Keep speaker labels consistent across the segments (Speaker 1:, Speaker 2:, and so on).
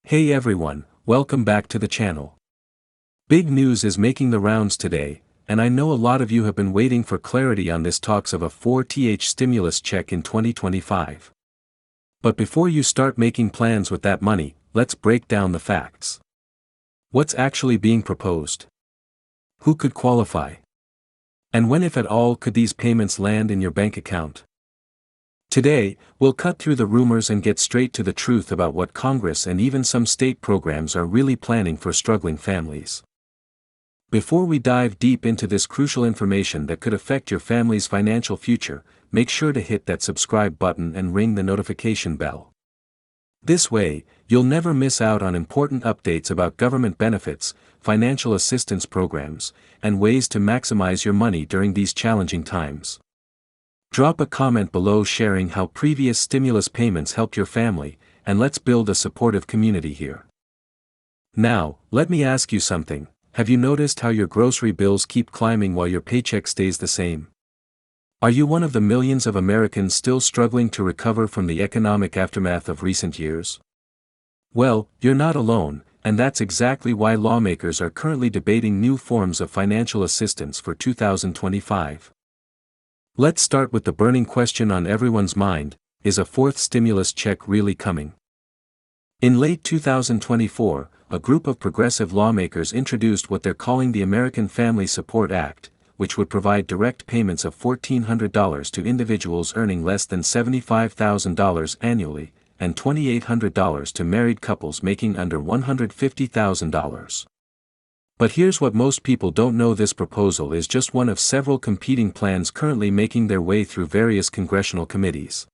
Speaker 1: Hey everyone, welcome back to the channel. Big news is making the rounds today, and I know a lot of you have been waiting for clarity on this talks of a 4th stimulus check in 2025. But before you start making plans with that money, let's break down the facts. What's actually being proposed? Who could qualify? And when, if at all, could these payments land in your bank account? Today, we'll cut through the rumors and get straight to the truth about what Congress and even some state programs are really planning for struggling families. Before we dive deep into this crucial information that could affect your family's financial future, make sure to hit that subscribe button and ring the notification bell. This way, you'll never miss out on important updates about government benefits, financial assistance programs, and ways to maximize your money during these challenging times. Drop a comment below sharing how previous stimulus payments helped your family, and let's build a supportive community here. Now, let me ask you something. Have you noticed how your grocery bills keep climbing while your paycheck stays the same? Are you one of the millions of Americans still struggling to recover from the economic aftermath of recent years? Well, you're not alone, and that's exactly why lawmakers are currently debating new forms of financial assistance for 2025. Let's start with the burning question on everyone's mind: is a fourth stimulus check really coming? In late 2024, a group of progressive lawmakers introduced what they're calling the American Family Support Act, which would provide direct payments of $1,400 to individuals earning less than $75,000 annually, and $2,800 to married couples making under $150,000. But here's what most people don't know: this proposal is just one of several competing plans currently making their way through various congressional committees.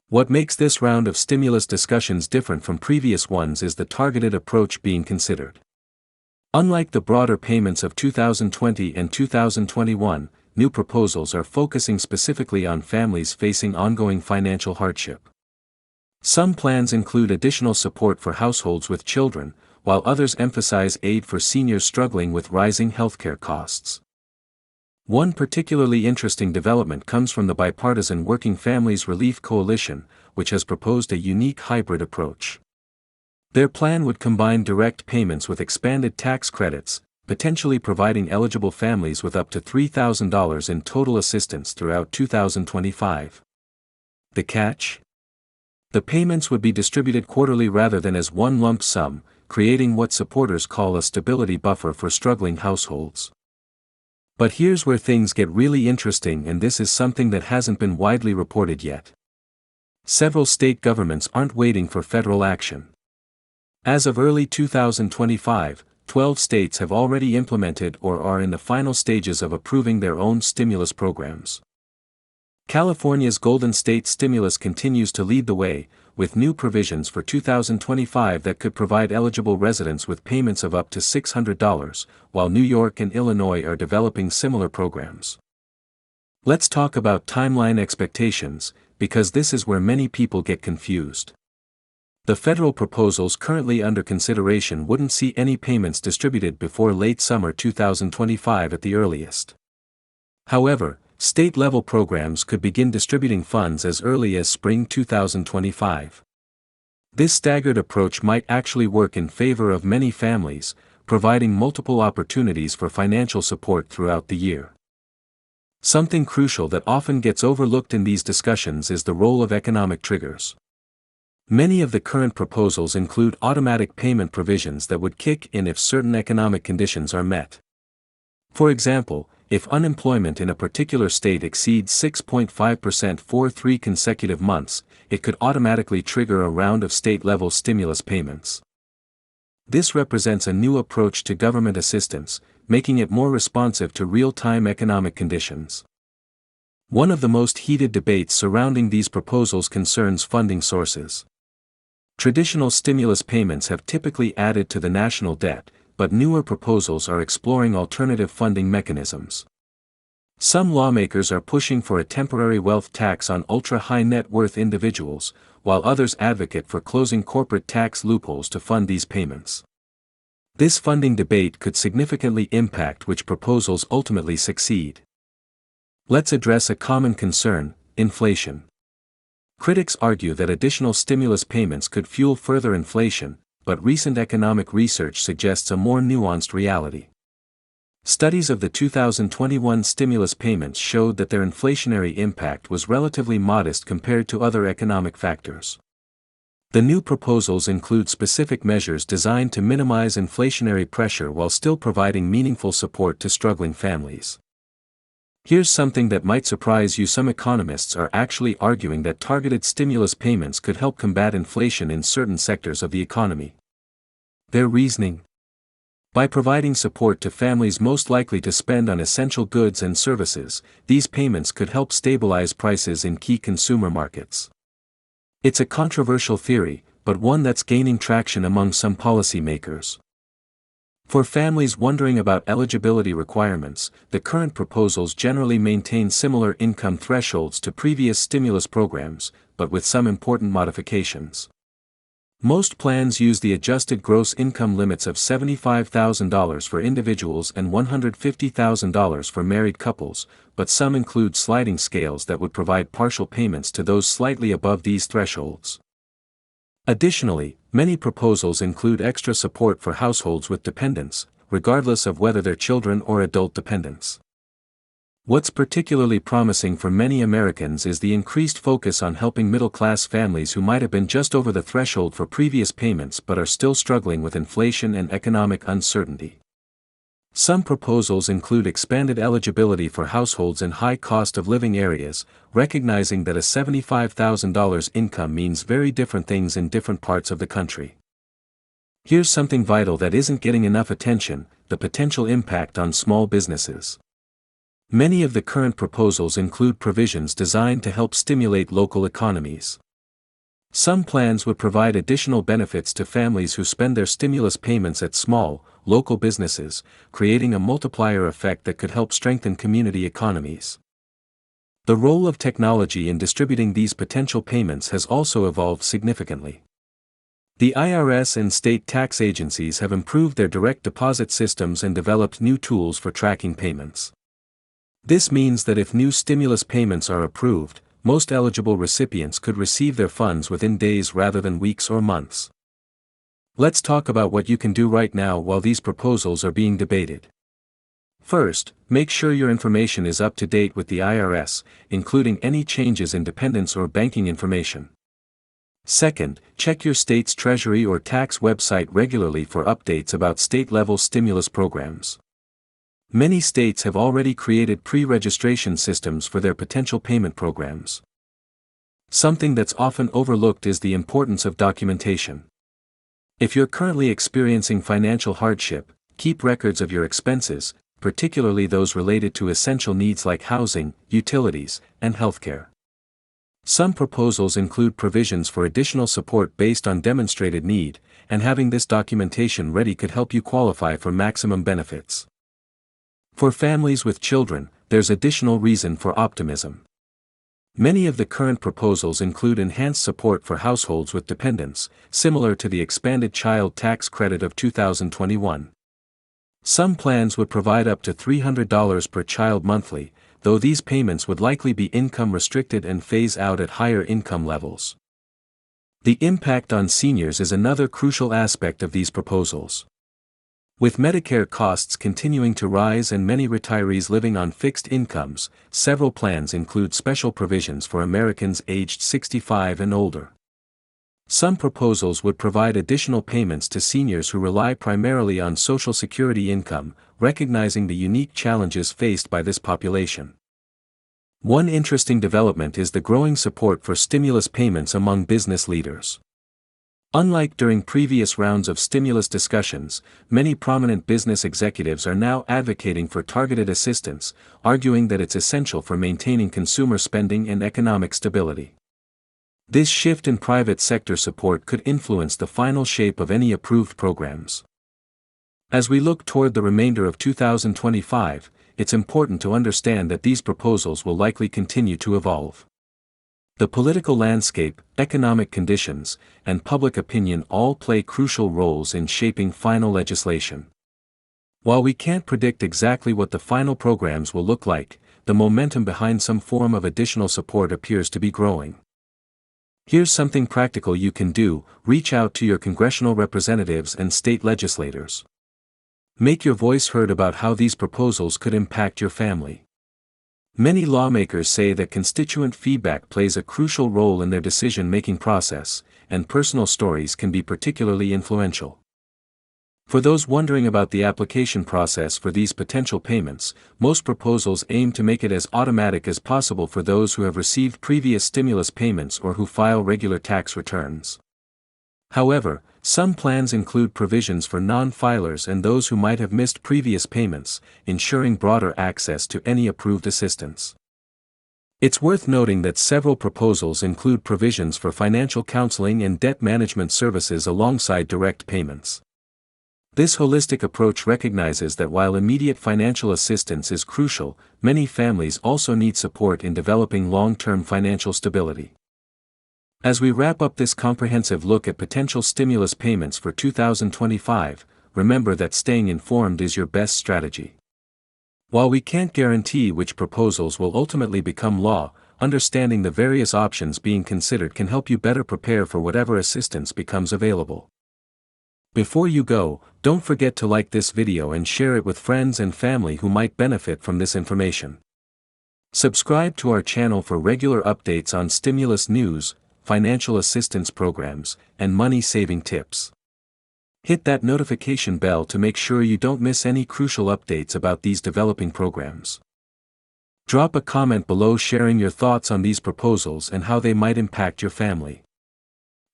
Speaker 1: What makes this round of stimulus discussions different from previous ones is the targeted approach being considered. Unlike the broader payments of 2020 and 2021, new proposals are focusing specifically on families facing ongoing financial hardship. Some plans include additional support for households with children, while others emphasize aid for seniors struggling with rising healthcare costs. One particularly interesting development comes from the bipartisan Working Families Relief Coalition, which has proposed a unique hybrid approach. Their plan would combine direct payments with expanded tax credits, potentially providing eligible families with up to $3,000 in total assistance throughout 2025. The catch? The payments would be distributed quarterly rather than as one lump sum, creating what supporters call a stability buffer for struggling households. But here's where things get really interesting, and this is something that hasn't been widely reported yet. Several state governments aren't waiting for federal action. As of early 2025, 12 states have already implemented or are in the final stages of approving their own stimulus programs. California's Golden State Stimulus continues to lead the way, with new provisions for 2025 that could provide eligible residents with payments of up to $600, while New York and Illinois are developing similar programs. Let's talk about timeline expectations, because this is where many people get confused. The federal proposals currently under consideration wouldn't see any payments distributed before late summer 2025 at the earliest. However, state-level programs could begin distributing funds as early as spring 2025. This staggered approach might actually work in favor of many families, providing multiple opportunities for financial support throughout the year. Something crucial that often gets overlooked in these discussions is the role of economic triggers. Many of the current proposals include automatic payment provisions that would kick in if certain economic conditions are met. For example, if unemployment in a particular state exceeds 6.5% for 3 consecutive months, it could automatically trigger a round of state-level stimulus payments. This represents a new approach to government assistance, making it more responsive to real-time economic conditions. One of the most heated debates surrounding these proposals concerns funding sources. Traditional stimulus payments have typically added to the national debt, but newer proposals are exploring alternative funding mechanisms. Some lawmakers are pushing for a temporary wealth tax on ultra-high net worth individuals, while others advocate for closing corporate tax loopholes to fund these payments. This funding debate could significantly impact which proposals ultimately succeed. Let's address a common concern: inflation. Critics argue that additional stimulus payments could fuel further inflation, but recent economic research suggests a more nuanced reality. Studies of the 2021 stimulus payments showed that their inflationary impact was relatively modest compared to other economic factors. The new proposals include specific measures designed to minimize inflationary pressure while still providing meaningful support to struggling families. Here's something that might surprise you: some economists are actually arguing that targeted stimulus payments could help combat inflation in certain sectors of the economy. Their reasoning: by providing support to families most likely to spend on essential goods and services, these payments could help stabilize prices in key consumer markets. It's a controversial theory, but one that's gaining traction among some policymakers. For families wondering about eligibility requirements, the current proposals generally maintain similar income thresholds to previous stimulus programs, but with some important modifications. Most plans use the adjusted gross income limits of $75,000 for individuals and $150,000 for married couples, but some include sliding scales that would provide partial payments to those slightly above these thresholds. Additionally, many proposals include extra support for households with dependents, regardless of whether they're children or adult dependents. What's particularly promising for many Americans is the increased focus on helping middle-class families who might have been just over the threshold for previous payments but are still struggling with inflation and economic uncertainty. Some proposals include expanded eligibility for households in high cost of living areas, recognizing that a $75,000 income means very different things in different parts of the country. Here's something vital that isn't getting enough attention: the potential impact on small businesses. Many of the current proposals include provisions designed to help stimulate local economies. Some plans would provide additional benefits to families who spend their stimulus payments at small, local businesses, creating a multiplier effect that could help strengthen community economies. The role of technology in distributing these potential payments has also evolved significantly. The IRS and state tax agencies have improved their direct deposit systems and developed new tools for tracking payments. This means that if new stimulus payments are approved, most eligible recipients could receive their funds within days rather than weeks or months. Let's talk about what you can do right now while these proposals are being debated. First, make sure your information is up to date with the IRS, including any changes in dependents or banking information. Second, check your state's treasury or tax website regularly for updates about state-level stimulus programs. Many states have already created pre-registration systems for their potential payment programs. Something that's often overlooked is the importance of documentation. If you're currently experiencing financial hardship, keep records of your expenses, particularly those related to essential needs like housing, utilities, and healthcare. Some proposals include provisions for additional support based on demonstrated need, and having this documentation ready could help you qualify for maximum benefits. For families with children, there's additional reason for optimism. Many of the current proposals include enhanced support for households with dependents, similar to the expanded child tax credit of 2021. Some plans would provide up to $300 per child monthly, though these payments would likely be income restricted and phase out at higher income levels. The impact on seniors is another crucial aspect of these proposals. With Medicare costs continuing to rise and many retirees living on fixed incomes, several plans include special provisions for Americans aged 65 and older. Some proposals would provide additional payments to seniors who rely primarily on Social Security income, recognizing the unique challenges faced by this population. One interesting development is the growing support for stimulus payments among business leaders. Unlike during previous rounds of stimulus discussions, many prominent business executives are now advocating for targeted assistance, arguing that it's essential for maintaining consumer spending and economic stability. This shift in private sector support could influence the final shape of any approved programs. As we look toward the remainder of 2025, it's important to understand that these proposals will likely continue to evolve. The political landscape, economic conditions, and public opinion all play crucial roles in shaping final legislation. While we can't predict exactly what the final programs will look like, the momentum behind some form of additional support appears to be growing. Here's something practical you can do: reach out to your congressional representatives and state legislators. Make your voice heard about how these proposals could impact your family. Many lawmakers say that constituent feedback plays a crucial role in their decision-making process, and personal stories can be particularly influential. For those wondering about the application process for these potential payments, most proposals aim to make it as automatic as possible for those who have received previous stimulus payments or who file regular tax returns. However, some plans include provisions for non-filers and those who might have missed previous payments, ensuring broader access to any approved assistance. It's worth noting that several proposals include provisions for financial counseling and debt management services alongside direct payments. This holistic approach recognizes that while immediate financial assistance is crucial, many families also need support in developing long-term financial stability. As we wrap up this comprehensive look at potential stimulus payments for 2025, remember that staying informed is your best strategy. While we can't guarantee which proposals will ultimately become law, understanding the various options being considered can help you better prepare for whatever assistance becomes available. Before you go, don't forget to like this video and share it with friends and family who might benefit from this information. Subscribe to our channel for regular updates on stimulus news, financial assistance programs, and money-saving tips. Hit that notification bell to make sure you don't miss any crucial updates about these developing programs. Drop a comment below sharing your thoughts on these proposals and how they might impact your family.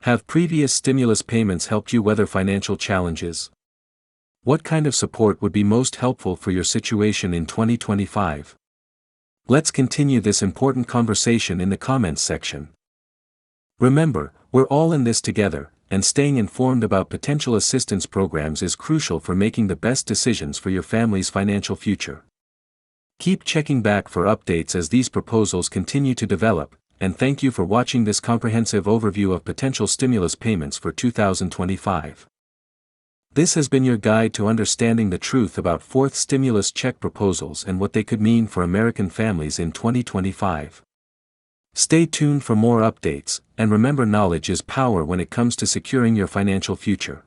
Speaker 1: Have previous stimulus payments helped you weather financial challenges? What kind of support would be most helpful for your situation in 2025? Let's continue this important conversation in the comments section. Remember, we're all in this together, and staying informed about potential assistance programs is crucial for making the best decisions for your family's financial future. Keep checking back for updates as these proposals continue to develop, and thank you for watching this comprehensive overview of potential stimulus payments for 2025. This has been your guide to understanding the truth about fourth stimulus check proposals and what they could mean for American families in 2025. Stay tuned for more updates, and remember, knowledge is power when it comes to securing your financial future.